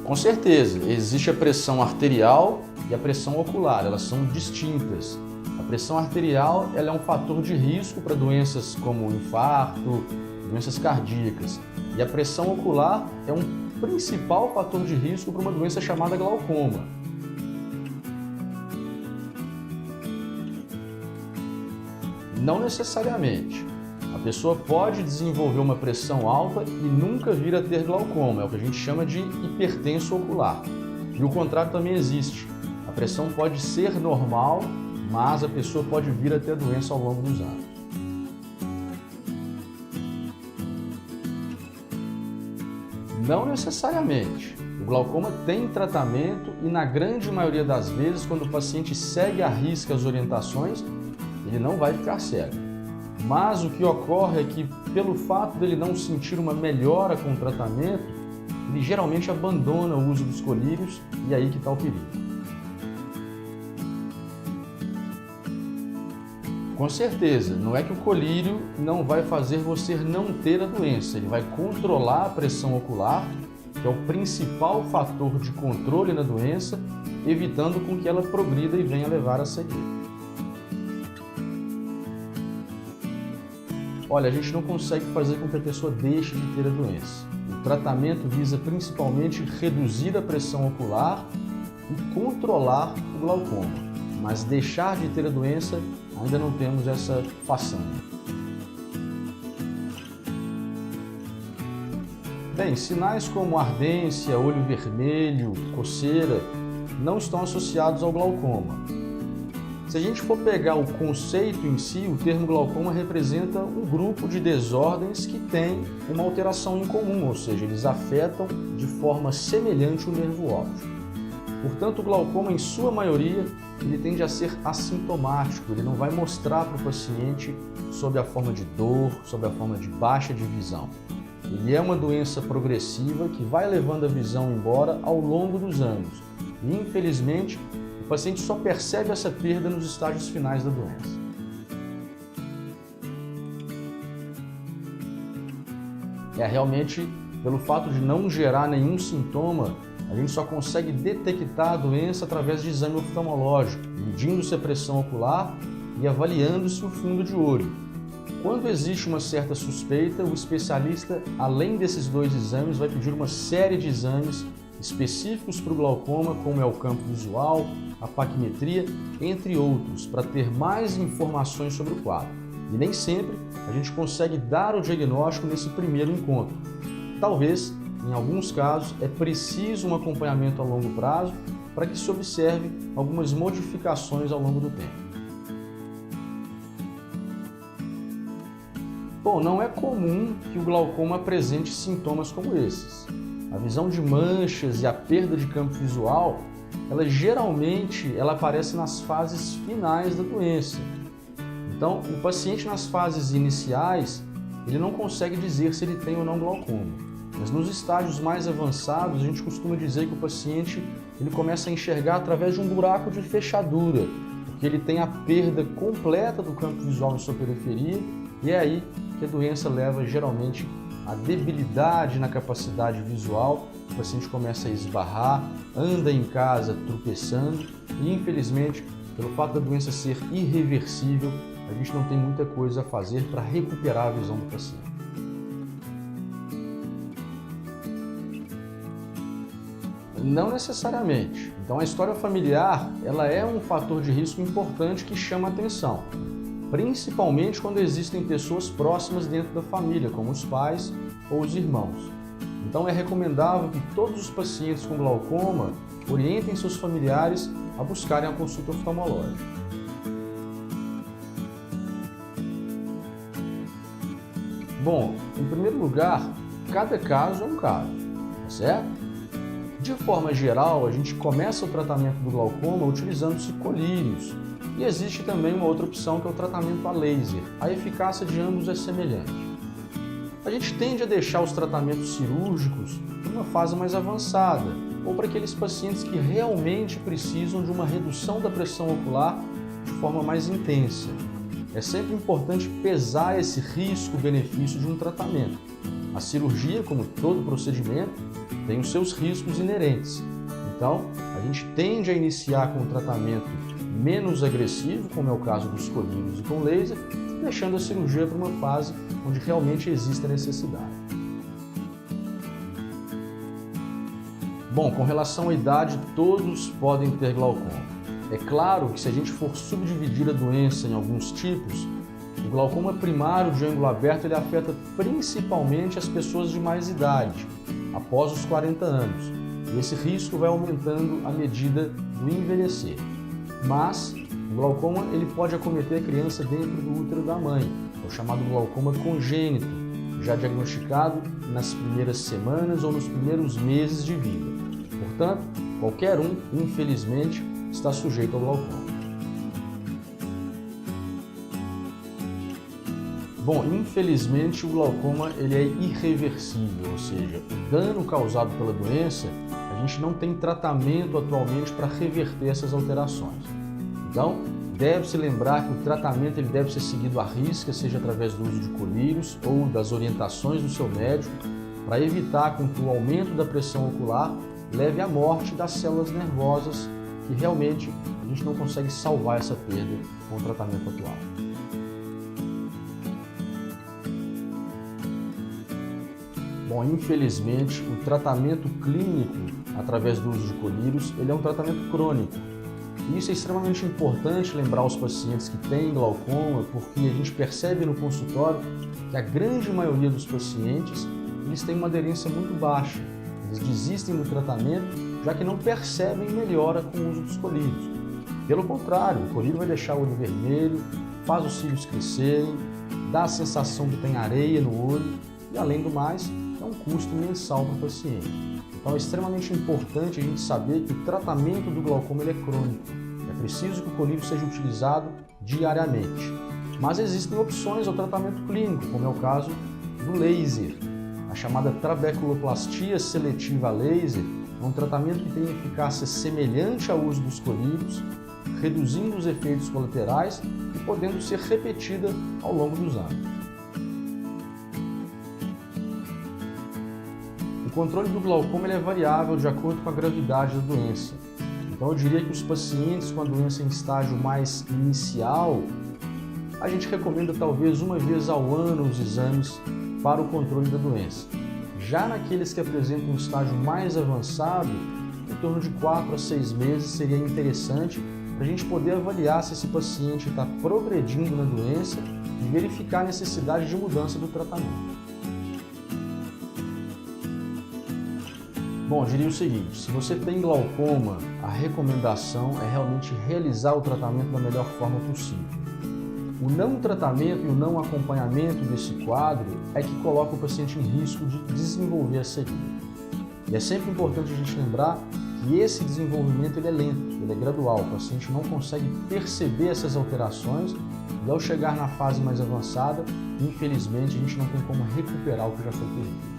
Com certeza, existe a pressão arterial e a pressão ocular, elas são distintas. A pressão arterial ela é um fator de risco para doenças como infarto, doenças cardíacas. E a pressão ocular é um principal fator de risco para uma doença chamada glaucoma. Não necessariamente. A pessoa pode desenvolver uma pressão alta e nunca vir a ter glaucoma, é o que a gente chama de hipertenso ocular. E o contrário também existe. A pressão pode ser normal, mas a pessoa pode vir a ter a doença ao longo dos anos. Não necessariamente. O glaucoma tem tratamento e, na grande maioria das vezes, quando o paciente segue à risca as orientações, ele não vai ficar cego. Mas o que ocorre é que, pelo fato dele não sentir uma melhora com o tratamento, ele geralmente abandona o uso dos colírios e aí que está o perigo. Com certeza, não é que o colírio não vai fazer você não ter a doença, ele vai controlar a pressão ocular, que é o principal fator de controle na doença, evitando com que ela progrida e venha levar a cegueira. Olha, a gente não consegue fazer com que a pessoa deixe de ter a doença. O tratamento visa principalmente reduzir a pressão ocular e controlar o glaucoma, mas deixar de ter a doença ainda não temos essa façanha. Bem, sinais como ardência, olho vermelho, coceira não estão associados ao glaucoma. Se a gente for pegar o conceito em si, o termo glaucoma representa um grupo de desordens que tem uma alteração em comum, ou seja, eles afetam de forma semelhante o nervo óptico. Portanto, o glaucoma, em sua maioria, ele tende a ser assintomático, ele não vai mostrar para o paciente sob a forma de dor, sob a forma de baixa de visão. Ele é uma doença progressiva que vai levando a visão embora ao longo dos anos. E, infelizmente, o paciente só percebe essa perda nos estágios finais da doença. Realmente, pelo fato de não gerar nenhum sintoma, a gente só consegue detectar a doença através de exame oftalmológico, medindo-se a pressão ocular e avaliando-se o fundo de olho. Quando existe uma certa suspeita, o especialista, além desses dois exames, vai pedir uma série de exames específicos para o glaucoma, como é o campo visual, a paquimetria, entre outros, para ter mais informações sobre o quadro. E nem sempre a gente consegue dar o diagnóstico nesse primeiro encontro. Talvez, em alguns casos, é preciso um acompanhamento a longo prazo para que se observe algumas modificações ao longo do tempo. Bom, não é comum que o glaucoma apresente sintomas como esses. A visão de manchas e a perda de campo visual, geralmente aparece nas fases finais da doença. Então, o paciente nas fases iniciais, ele não consegue dizer se ele tem ou não glaucoma. Mas nos estágios mais avançados, a gente costuma dizer que o paciente ele começa a enxergar através de um buraco de fechadura, porque ele tem a perda completa do campo visual em sua periferia, e é aí que a doença leva geralmente a debilidade na capacidade visual, o paciente começa a esbarrar, anda em casa tropeçando e, infelizmente, pelo fato da doença ser irreversível, a gente não tem muita coisa a fazer para recuperar a visão do paciente. Não necessariamente. Então, a história familiar ela é um fator de risco importante que chama a atenção, principalmente quando existem pessoas próximas dentro da família, como os pais ou os irmãos. Então é recomendável que todos os pacientes com glaucoma orientem seus familiares a buscarem a consulta oftalmológica. Bom, em primeiro lugar, cada caso é um caso, tá certo? De forma geral, a gente começa o tratamento do glaucoma utilizando-se colírios. E existe também uma outra opção que é o tratamento a laser. A eficácia de ambos é semelhante. A gente tende a deixar os tratamentos cirúrgicos em uma fase mais avançada, ou para aqueles pacientes que realmente precisam de uma redução da pressão ocular de forma mais intensa. É sempre importante pesar esse risco-benefício de um tratamento. A cirurgia, como todo procedimento, tem os seus riscos inerentes. Então, a gente tende a iniciar com um tratamento menos agressivo, como é o caso dos colírios e com laser, deixando a cirurgia para uma fase onde realmente existe a necessidade. Bom, com relação à idade, todos podem ter glaucoma. É claro que se a gente for subdividir a doença em alguns tipos, o glaucoma primário de ângulo aberto ele afeta principalmente as pessoas de mais idade, após os 40 anos. E esse risco vai aumentando à medida do envelhecer. Mas o glaucoma ele pode acometer a criança dentro do útero da mãe, é o chamado glaucoma congênito, já diagnosticado nas primeiras semanas ou nos primeiros meses de vida. Portanto, qualquer um, infelizmente, está sujeito ao glaucoma. Bom, infelizmente o glaucoma ele é irreversível, ou seja, o dano causado pela doença, a gente não tem tratamento atualmente para reverter essas alterações. Então, deve-se lembrar que o tratamento ele deve ser seguido à risca, seja através do uso de colírios ou das orientações do seu médico, para evitar com que o aumento da pressão ocular leve à morte das células nervosas, que realmente a gente não consegue salvar essa perda com o tratamento atual. Bom, infelizmente, o tratamento clínico através do uso de colírios, ele é um tratamento crônico. E isso é extremamente importante lembrar aos pacientes que têm glaucoma, porque a gente percebe no consultório que a grande maioria dos pacientes, eles têm uma aderência muito baixa. Eles desistem do tratamento, já que não percebem melhora com o uso dos colírios. Pelo contrário, o colírio vai deixar o olho vermelho, faz os cílios crescerem, dá a sensação que tem areia no olho e, além do mais, é um custo mensal para o paciente. Então é extremamente importante a gente saber que o tratamento do glaucoma ele é crônico. É preciso que o colírio seja utilizado diariamente. Mas existem opções ao tratamento clínico, como é o caso do laser. A chamada trabeculoplastia seletiva a laser é um tratamento que tem eficácia semelhante ao uso dos colírios, reduzindo os efeitos colaterais e podendo ser repetida ao longo dos anos. O controle do glaucoma ele é variável de acordo com a gravidade da doença. Então eu diria que os pacientes com a doença em estágio mais inicial, a gente recomenda talvez uma vez ao ano os exames para o controle da doença. Já naqueles que apresentam um estágio mais avançado, em torno de 4 a 6 meses seria interessante para a gente poder avaliar se esse paciente está progredindo na doença e verificar a necessidade de mudança do tratamento. Bom, eu diria o seguinte, se você tem glaucoma, a recomendação é realmente realizar o tratamento da melhor forma possível. O não tratamento e o não acompanhamento desse quadro é que coloca o paciente em risco de desenvolver a cegueira. E é sempre importante a gente lembrar que esse desenvolvimento ele é lento, ele é gradual, o paciente não consegue perceber essas alterações e ao chegar na fase mais avançada, infelizmente a gente não tem como recuperar o que já foi perdido.